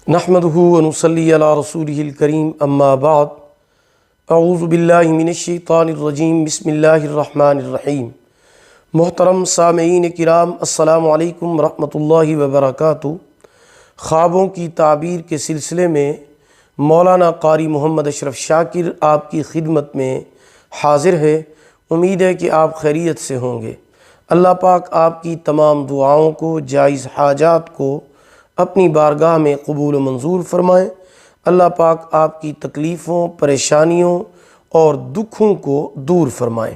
نحمدہ ونصلی علی رسولہ الکریم اما بعد اعوذ باللہ من الشیطان الرجیم بسم اللہ الرحمن الرحیم۔ محترم سامعین کرام، السلام علیکم ورحمۃ اللہ وبرکاتہ۔ خوابوں کی تعبیر کے سلسلے میں مولانا قاری محمد اشرف شاکر آپ کی خدمت میں حاضر ہے۔ امید ہے کہ آپ خیریت سے ہوں گے۔ اللہ پاک آپ کی تمام دعاؤں کو، جائز حاجات کو اپنی بارگاہ میں قبول و منظور فرمائیں۔ اللہ پاک آپ کی تکلیفوں، پریشانیوں اور دکھوں کو دور فرمائیں۔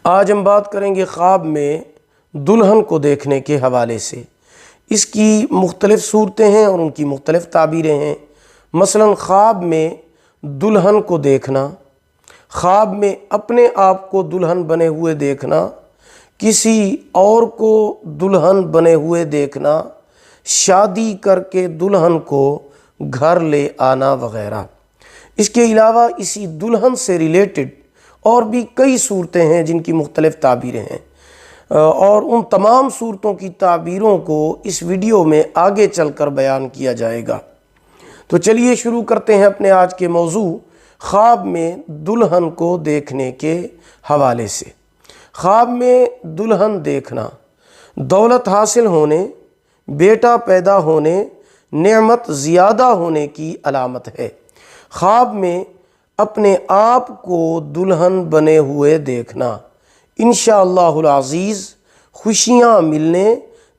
آج ہم بات کریں گے خواب میں دلہن کو دیکھنے کے حوالے سے۔ اس کی مختلف صورتیں ہیں اور ان کی مختلف تعبیریں ہیں۔ مثلا خواب میں دلہن کو دیکھنا، خواب میں اپنے آپ کو دلہن بنے ہوئے دیکھنا، کسی اور کو دلہن بنے ہوئے دیکھنا، شادی کر کے دلہن کو گھر لے آنا وغیرہ۔ اس کے علاوہ اسی دلہن سے ریلیٹڈ اور بھی کئی صورتیں ہیں جن کی مختلف تعبیریں ہیں، اور ان تمام صورتوں کی تعبیروں کو اس ویڈیو میں آگے چل کر بیان کیا جائے گا۔ تو چلیے شروع کرتے ہیں اپنے آج کے موضوع، خواب میں دلہن کو دیکھنے کے حوالے سے۔ خواب میں دلہن دیکھنا دولت حاصل ہونے، بیٹا پیدا ہونے، نعمت زیادہ ہونے کی علامت ہے۔ خواب میں اپنے آپ کو دلہن بنے ہوئے دیکھنا انشاءاللہ العزیز خوشیاں ملنے،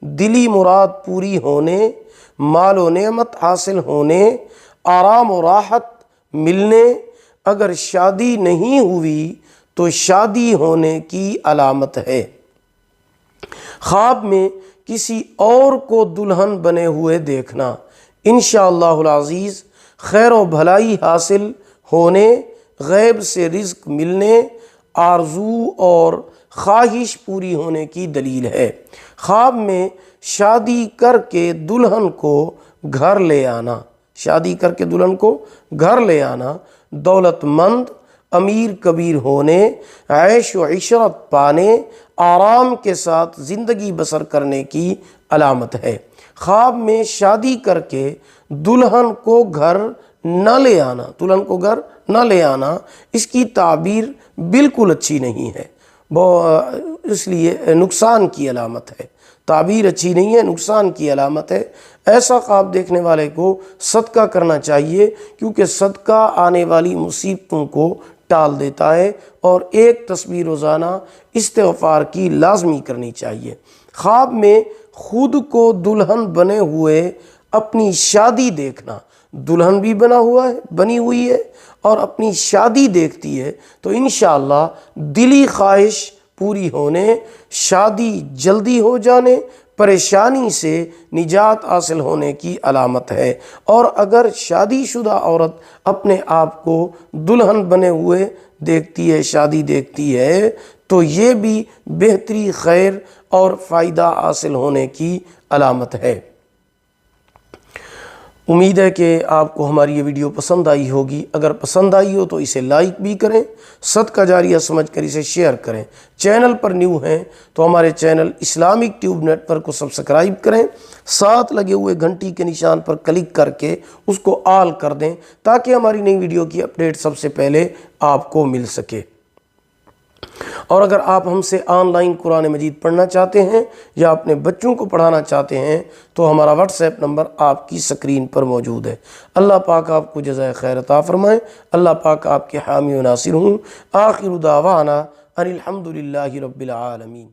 دلی مراد پوری ہونے، مال و نعمت حاصل ہونے، آرام و راحت ملنے، اگر شادی نہیں ہوئی تو شادی ہونے کی علامت ہے۔ خواب میں کسی اور کو دلہن بنے ہوئے دیکھنا انشاءاللہ العزیز خیر و بھلائی حاصل ہونے، غیب سے رزق ملنے، آرزو اور خواہش پوری ہونے کی دلیل ہے۔ خواب میں شادی کر کے دلہن کو گھر لے آنا، شادی کر کے دلہن کو گھر لے آنا دولت مند، امیر کبیر ہونے، عیش و عشرت پانے، آرام کے ساتھ زندگی بسر کرنے کی علامت ہے۔ خواب میں شادی کر کے دلہن کو گھر نہ لے آنا، دلہن کو گھر نہ لے آنا، اس کی تعبیر بالکل اچھی نہیں ہے، اس لیے نقصان کی علامت ہے۔ تعبیر اچھی نہیں ہے، نقصان کی علامت ہے۔ ایسا خواب دیکھنے والے کو صدقہ کرنا چاہیے، کیونکہ صدقہ آنے والی مصیبتوں کو ٹال دیتا ہے، اور ایک تسبیح روزانہ استغفار کی لازمی کرنی چاہیے۔ خواب میں خود کو دلہن بنے ہوئے اپنی شادی دیکھنا، دلہن بھی بنی ہوئی ہے اور اپنی شادی دیکھتی ہے تو انشاءاللہ دلی خواہش پوری ہونے، شادی جلدی ہو جانے، پریشانی سے نجات حاصل ہونے کی علامت ہے۔ اور اگر شادی شدہ عورت اپنے آپ کو دلہن بنے ہوئے دیکھتی ہے، شادی دیکھتی ہے، تو یہ بھی بہتری، خیر اور فائدہ حاصل ہونے کی علامت ہے۔ امید ہے کہ آپ کو ہماری یہ ویڈیو پسند آئی ہوگی۔ اگر پسند آئی ہو تو اسے لائک بھی کریں، صدقہ جاریہ سمجھ کر اسے شیئر کریں۔ چینل پر نیو ہیں تو ہمارے channel Islamic Tube Network کو سبسکرائب کریں، ساتھ لگے ہوئے گھنٹی کے نشان پر کلک کر کے اس کو آل کر دیں تاکہ ہماری نئی ویڈیو کی اپڈیٹ سب سے پہلے آپ کو مل سکے۔ اور اگر آپ ہم سے آن لائن قرآن مجید پڑھنا چاہتے ہیں یا اپنے بچوں کو پڑھانا چاہتے ہیں تو ہمارا واٹس ایپ نمبر آپ کی سکرین پر موجود ہے۔ اللہ پاک آپ کو جزائے خیر عطا فرمائے۔ اللہ پاک آپ کے حامی و ناصر ہوں۔ آخر دعوانا ان الحمدللہ رب العالمین۔